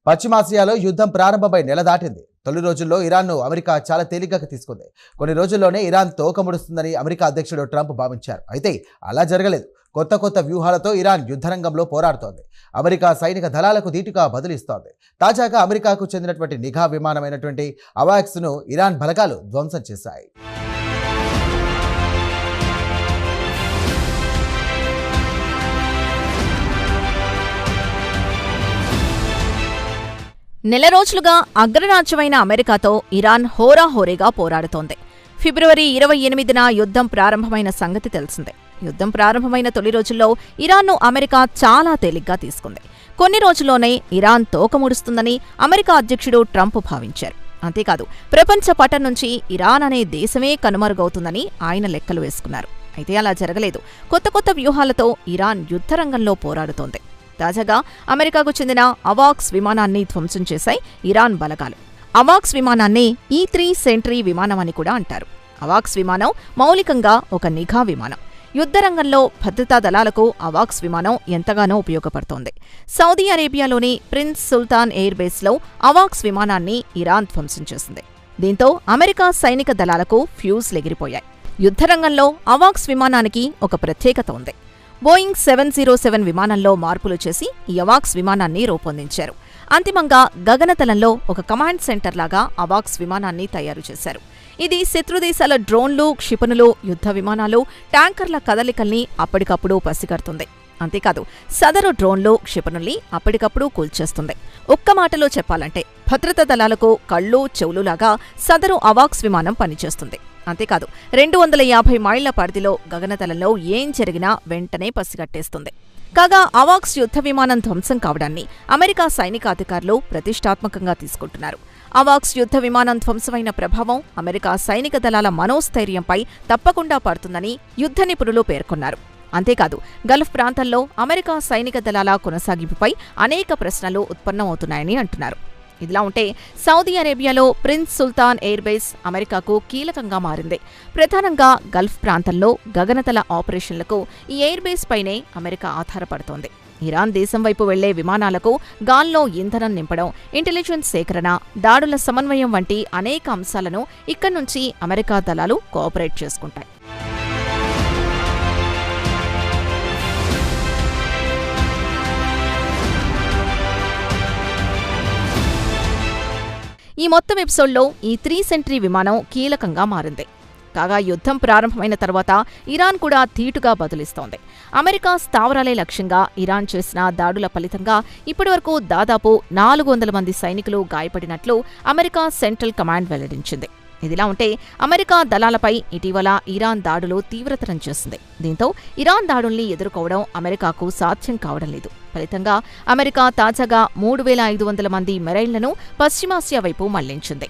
పశ్చిమాసియాలో యుద్ధం ప్రారంభమై నెల దాటింది. తొలి రోజుల్లో ఇరాన్ను అమెరికా చాలా తేలిగ్గా తీసుకుంది. కొన్ని రోజుల్లోనే ఇరాన్ తోకముడుస్తుందని అమెరికా అధ్యక్షుడు ట్రంప్ భావించారు. అయితే అలా జరగలేదు. కొత్త వ్యూహాలతో ఇరాన్ యుద్ధరంగంలో పోరాడుతోంది. అమెరికా సైనిక దళాలకు ధీటుగా బదులిస్తోంది. తాజాగా అమెరికాకు చెందినటువంటి నిఘా విమానమైనటువంటి అవాక్స్ను ఇరాన్ బలగాలు ధ్వంసం చేశాయి. నెల రోజులుగా అగ్రరాజ్యమైన అమెరికాతో ఇరాన్ హోరాహోరీగా పోరాడుతోంది. ఫిబ్రవరి 28న యుద్ధం ప్రారంభమైన సంగతి తెలిసిందే. యుద్ధం ప్రారంభమైన తొలి రోజుల్లో ఇరాన్ను అమెరికా చాలా తేలిగ్గా తీసుకుంది. కొన్ని రోజుల్లోనే ఇరాన్ తోకముడుస్తుందని అమెరికా అధ్యక్షుడు ట్రంప్ భావించారు. అంతేకాదు, ప్రపంచ పటం నుంచి ఇరాన్ అనే దేశమే కనుమరుగవుతుందని ఆయన లెక్కలు వేసుకున్నారు. అయితే అలా జరగలేదు. కొత్త వ్యూహాలతో ఇరాన్ యుద్ధరంగంలో పోరాడుతోంది. తాజాగా అమెరికాకు చెందిన అవాక్స్ విమానాన్ని ధ్వంసం చేశాయి ఇరాన్ బలగాలు. అవాక్స్ విమానాన్ని E-3 సెంట్రీ విమానం అని కూడా అంటారు. అవాక్స్ విమానం మౌలికంగా ఒక నిఘా విమానం. యుద్ధరంగంలో భద్రతా దళాలకు అవాక్స్ విమానం ఎంతగానో ఉపయోగపడుతోంది. సౌదీ అరేబియాలోని ప్రిన్స్ సుల్తాన్ ఎయిర్ బేస్లో అవాక్స్ విమానాన్ని ఇరాన్ ధ్వంసం చేసింది. దీంతో అమెరికా సైనిక దళాలకు ఫ్యూజ్లు ఎగిరిపోయాయి. యుద్ధరంగంలో అవాక్స్ విమానానికి ఒక ప్రత్యేకత ఉంది. బోయింగ్ 707 విమానంలో మార్పులు చేసి ఈ అవాక్స్ విమానాన్ని రూపొందించారు. అంతిమంగా గగనతలంలో ఒక కమాండ్ సెంటర్ లాగా అవాక్స్ విమానాన్ని తయారు చేశారు. ఇది శత్రుదేశాల డ్రోన్లు, క్షిపణులు, యుద్ధ విమానాలు, ట్యాంకర్ల కదలికల్ని అప్పటికప్పుడు పసిగడుతుంది. అంతేకాదు, సదరు డ్రోన్లు, క్షిపణుల్ని అప్పటికప్పుడు కూల్చేస్తుంది. ఒక్క మాటలో చెప్పాలంటే భద్రతా దళాలకు కళ్ళు, చెవులులాగా సదరు అవాక్స్ విమానం పనిచేస్తుంది. అంతేకాదు, 250 మైళ్ల పరిధిలో గగనతలంలో ఏం జరిగినా వెంటనే పసిగట్టేస్తుంది. కాగా అవాక్స్ యుద్ధ విమానం ధ్వంసం కావడాన్ని అమెరికా సైనిక అధికారులు ప్రతిష్టాత్మకంగా తీసుకుంటున్నారు. అవాక్స్ యుద్ధ విమానం ధ్వంసమైన ప్రభావం అమెరికా సైనిక దళాల మనోస్థైర్యంపై తప్పకుండా పడుతుందని యుద్ధ నిపుణులు పేర్కొన్నారు. అంతేకాదు, గల్ఫ్ ప్రాంతంలో అమెరికా సైనిక దళాల కొనసాగింపుపై అనేక ప్రశ్నలు ఉత్పన్నమవుతున్నాయని అంటున్నారు. ఇదిలా ఉంటే సౌదీ అరేబియాలో ప్రిన్స్ సుల్తాన్ ఎయిర్ బేస్ అమెరికాకు కీలకంగా మారింది. ప్రధానంగా గల్ఫ్ ప్రాంతంలో గగనతల ఆపరేషన్లకు ఈ ఎయిర్ బేస్ పైనే అమెరికా ఆధారపడుతోంది. ఇరాన్ దేశం వైపు వెళ్లే విమానాలకు గాల్లో ఇంధనం నింపడం, ఇంటెలిజెన్స్ సేకరణ, దాడుల సమన్వయం వంటి అనేక అంశాలను ఇక్కడి నుంచి అమెరికా దళాలు కోఆపరేట్ చేసుకుంటాయి. ఈ మొత్తం ఎపిసోడ్లో E-3 సెంట్రీ విమానం కీలకంగా మారింది. కాగా యుద్ధం ప్రారంభమైన తర్వాత ఇరాన్ కూడా ధీటుగా బదులిస్తోంది. అమెరికా స్థావరాలే లక్ష్యంగా ఇరాన్ చేసిన దాడుల ఫలితంగా ఇప్పటివరకు దాదాపు 400 మంది సైనికులు గాయపడినట్లు అమెరికా సెంట్రల్ కమాండ్ వెల్లడించింది. ఇదిలా ఉంటే అమెరికా దళాలపై ఇటీవల ఇరాన్ దాడులు తీవ్రతరం చేసింది. దీంతో ఇరాన్ దాడుల్ని ఎదుర్కోవడం అమెరికాకు సాధ్యం కావడం లేదు. ఫలితంగా అమెరికా తాజాగా 3500 మంది మెరైన్లను పశ్చిమాసియా వైపు మళ్లించింది.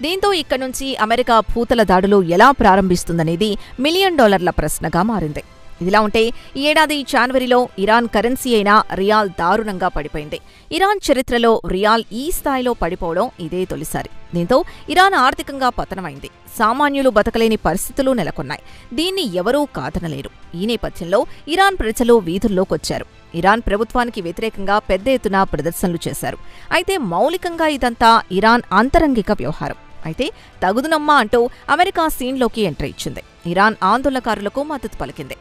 దీంతో ఇక్కడి నుంచి అమెరికా భూతల దాడులు ఎలా ప్రారంభిస్తుందనేది $1 మిలియన్ ప్రశ్నగా మారింది. ఇదిలా ఉంటే ఈ ఏడాది జనవరిలో ఇరాన్ కరెన్సీ అయిన రియాల్ దారుణంగా పడిపోయింది. ఇరాన్ చరిత్రలో రియాల్ ఈ స్థాయిలో పడిపోవడం ఇదే తొలిసారి. దీంతో ఇరాన్ ఆర్థికంగా పతనమైంది. సామాన్యులు బతకలేని పరిస్థితులు నెలకొన్నాయి. దీన్ని ఎవరూ కాదనలేరు. ఈ నేపథ్యంలో ఇరాన్ ప్రజలు వీధుల్లోకొచ్చారు. ఇరాన్ ప్రభుత్వానికి వ్యతిరేకంగా పెద్ద ఎత్తున ప్రదర్శనలు చేశారు. అయితే మౌలికంగా ఇదంతా ఇరాన్ అంతరంగిక వ్యవహారం. అయితే తగుదునమ్మా అంటూ అమెరికా సీన్లోకి ఎంట్రీ ఇచ్చింది. ఇరాన్ ఆందోళనకారులకు మద్దతు పలికింది.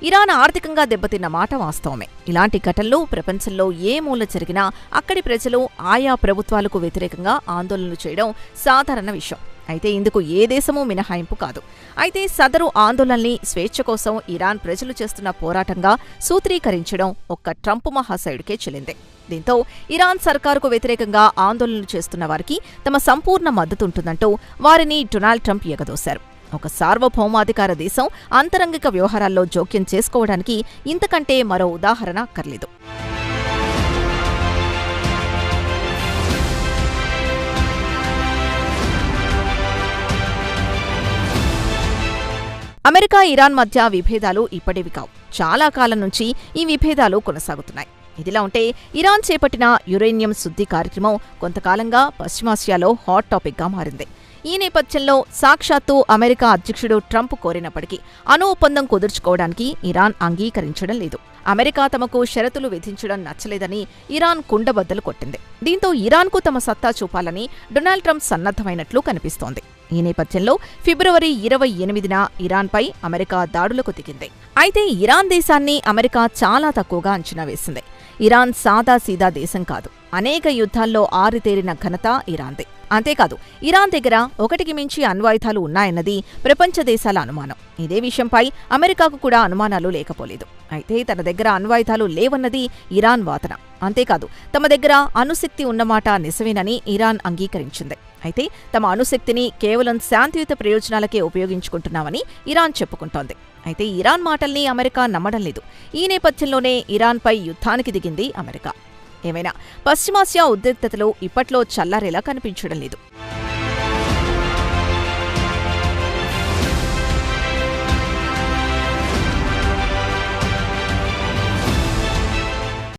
ఇరాన్ ఆర్థికంగా దెబ్బతిన్న మాట వాస్తవమే. ఇలాంటి ఘటనలు ప్రపంచంలో ఏ మూల జరిగినా అక్కడి ప్రజలు ఆయా ప్రభుత్వాలకు వ్యతిరేకంగా ఆందోళనలు చేయడం సాధారణ విషయం. అయితే ఇందుకు ఏ దేశమూ మినహాయింపు కాదు. అయితే సదరు ఆందోళనల్ని స్వేచ్ఛ కోసం ఇరాన్ ప్రజలు చేస్తున్న పోరాటంగా సూత్రీకరించడం ఒక్క ట్రంప్ మహాశయుడికే చెల్లింది. దీంతో ఇరాన్ సర్కారుకు వ్యతిరేకంగా ఆందోళనలు చేస్తున్న వారికి తమ సంపూర్ణ మద్దతుంటుందంటూ వారిని డొనాల్డ్ ట్రంప్ ఎగదోశారు. ఒక సార్వభౌమాధికార దేశం అంతరంగిక వ్యవహారాల్లో జోక్యం చేసుకోవడానికి ఇంతకంటే మరో ఉదాహరణ అక్కర్లేదు. అమెరికా ఇరాన్ మధ్య విభేదాలు ఇప్పటివి కావు. చాలా కాలం నుంచి ఈ విభేదాలు కొనసాగుతున్నాయి. ఇదిలా ఉంటే ఇరాన్ చేపట్టిన యురేనియం శుద్ధి కార్యక్రమం కొంతకాలంగా పశ్చిమాసియాలో హాట్ టాపిక్గా మారింది. ఈ నేపథ్యంలో సాక్షాత్తు అమెరికా అధ్యక్షుడు ట్రంప్ కోరినప్పటికీ అణు ఒప్పందం కుదుర్చుకోవడానికి ఇరాన్ అంగీకరించడం లేదు. అమెరికా తమకు షరతులు విధించడం నచ్చలేదని ఇరాన్ కుండబద్దలు కొట్టింది. దీంతో ఇరాన్కు తమ సత్తా చూపాలని డొనాల్డ్ ట్రంప్ సన్నద్ధమైనట్లు కనిపిస్తోంది. ఈ నేపథ్యంలో ఫిబ్రవరి 28న ఇరాన్పై అమెరికా దాడులకు దిగింది. అయితే ఇరాన్ దేశాన్ని అమెరికా చాలా తక్కువగా అంచనా వేసింది. ఇరాన్ సాదాసీదా దేశం కాదు. అనేక యుద్ధాల్లో ఆరితేరిన ఘనత ఇరాన్దే. అంతేకాదు, ఇరాన్ దగ్గర ఒకటికి మించి అణ్వాయుధాలు ఉన్నాయన్నది ప్రపంచ దేశాల అనుమానం. ఇదే విషయంపై అమెరికాకు కూడా అనుమానాలు లేకపోలేదు. అయితే తన దగ్గర అణ్వాయుధాలు లేవన్నది ఇరాన్ వాదన. అంతేకాదు, తమ దగ్గర అణుశక్తి ఉన్నమాట నిజమేనని ఇరాన్ అంగీకరించింది. అయితే తమ అణుశక్తిని కేవలం శాంతియుత ప్రయోజనాలకే ఉపయోగించుకుంటున్నామని ఇరాన్ చెప్పుకుంటోంది. అయితే ఇరాన్ మాటల్ని అమెరికా నమ్మడం లేదు. ఈ నేపథ్యంలోనే ఇరాన్పై యుద్ధానికి దిగింది అమెరికా. ఏమైనా పశ్చిమాసియా ఉద్రిక్తతలు ఇప్పట్లో చల్లారేలా కనిపించడం లేదు.